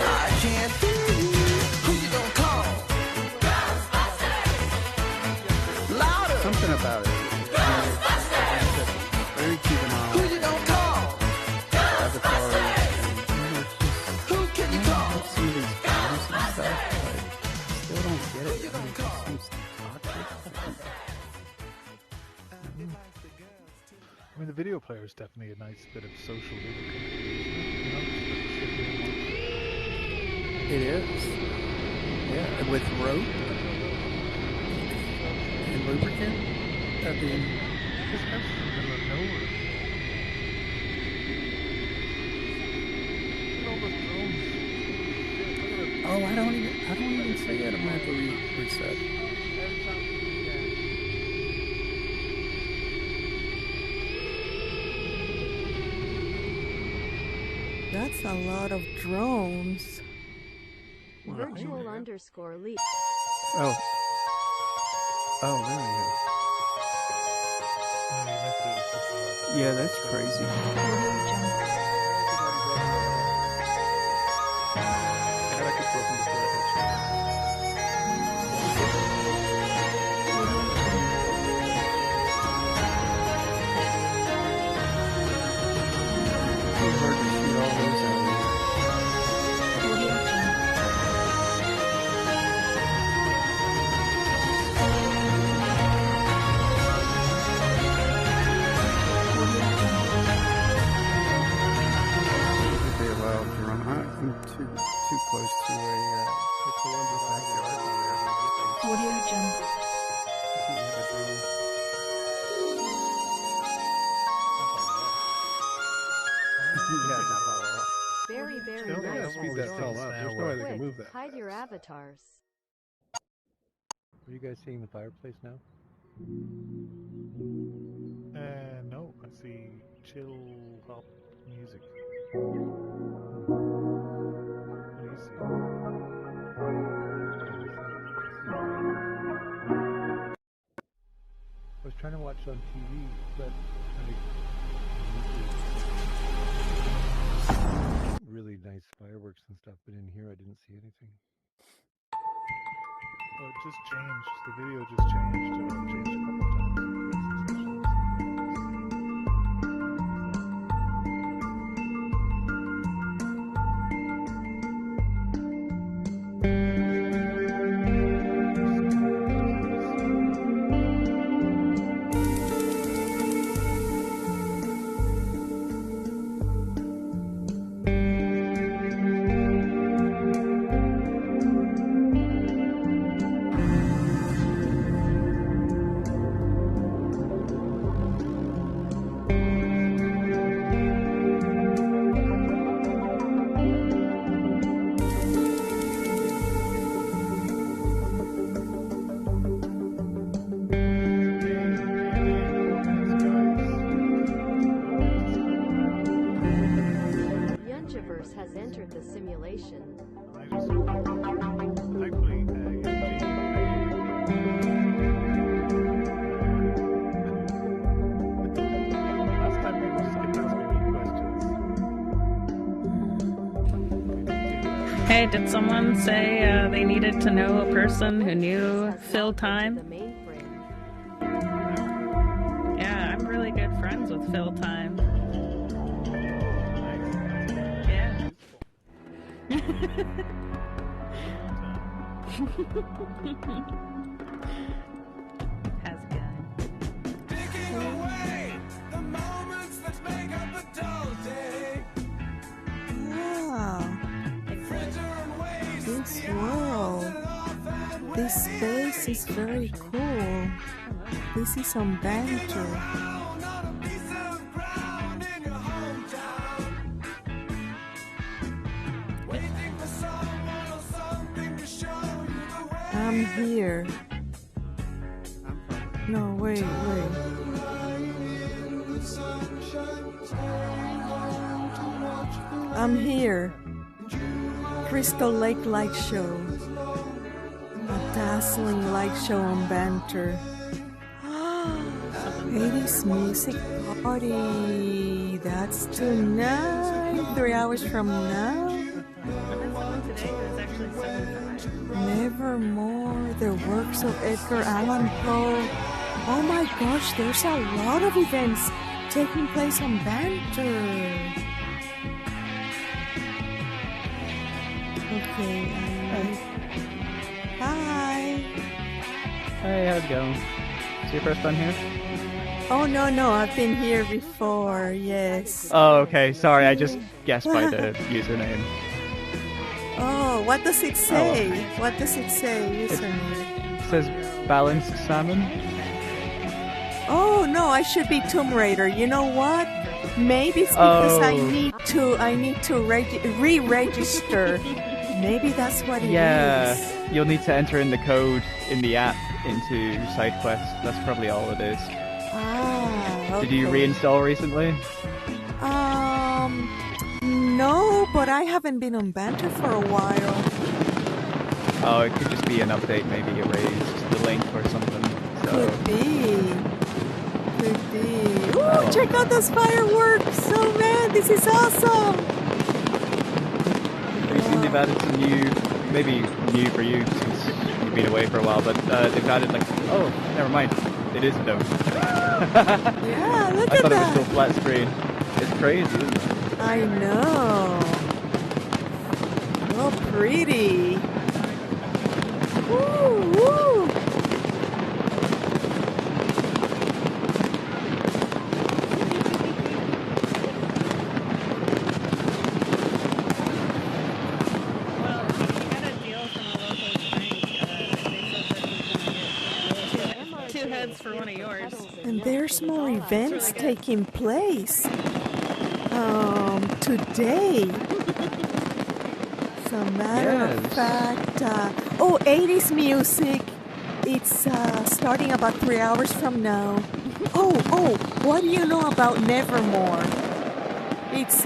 I can't feel you. Who you gonna call? Louder. Something about it. Very juvenile. Who you gonna call? Avatar. Who can you call? Some of these games and stuff, but still don't get it. It just seems toxic. I mean, the video player is definitely a nice bit of social lubricant. It is. Yeah, and with rope and lubricant, that'd be. This house is in the middle of nowhere. Look at all those drones. Oh, I don't even see it. I'm gonna have to reset. That's a lot of drones. Virtual_leap. Oh, there we go. Yeah, that's crazy. I'm too close to a Audio Jungle. Very, very Don't nice. speed that thing up. There's no way they can move that. Hide your avatars. Are you guys seeing the fireplace now? No, I see chill hop music. What do you see? I was trying to watch on TV, but really nice fireworks and stuff, but in here I didn't see anything. Oh, it just changed. The video just changed. Changed a couple times. Yunjiverse has entered the simulation. Last time people just kept asking me questions. Hey, did someone say they needed to know a person who knew Phil Time? Yeah, I'm really good friends with Phil Time. Yeah. How's it going? Wow. This world, this space is very cool. This is some banter. I'm here. No, wait. I'm here. Crystal Lake Light Show. A dazzling light show on Banter. 80s music party. That's tonight. 3 hours from now. actually 7:30. Nevermore, the works of Edgar Allan Poe. Oh my gosh, there's a lot of events taking place on Banter. Okay, hi. Hey, how's it going? It's your first time here? Oh, no, I've been here before, yes. Oh, okay. Sorry, I just guessed by the username. Oh, what does it say? What does it say, username? It says balanced salmon. Oh, no, I should be Tomb Raider. You know what? Maybe it's because I need to re-register. Maybe that's what it is. You'll need to enter in the code in the app into SideQuest. That's probably all it is. Ah, okay. Did you reinstall recently? No, but I haven't been on Banter for a while. Oh, it could just be an update, maybe erased the link or something. So Could be. Ooh, check out those fireworks! Oh man, this is awesome! recently they've added some new, maybe new for you since you've been away for a while, but they've added like, oh, never mind, it is though. Yeah, look I at thought it was that! still flat screen. It's crazy, isn't it? I know. Oh, pretty. Woo, woo. Well, he got a deal from a local bank. They said that he's gonna get two heads for one of yours. And there's more events taking place. Today. As a matter of fact, 80s music. It's starting about 3 hours from now. Oh, what do you know about Nevermore? It's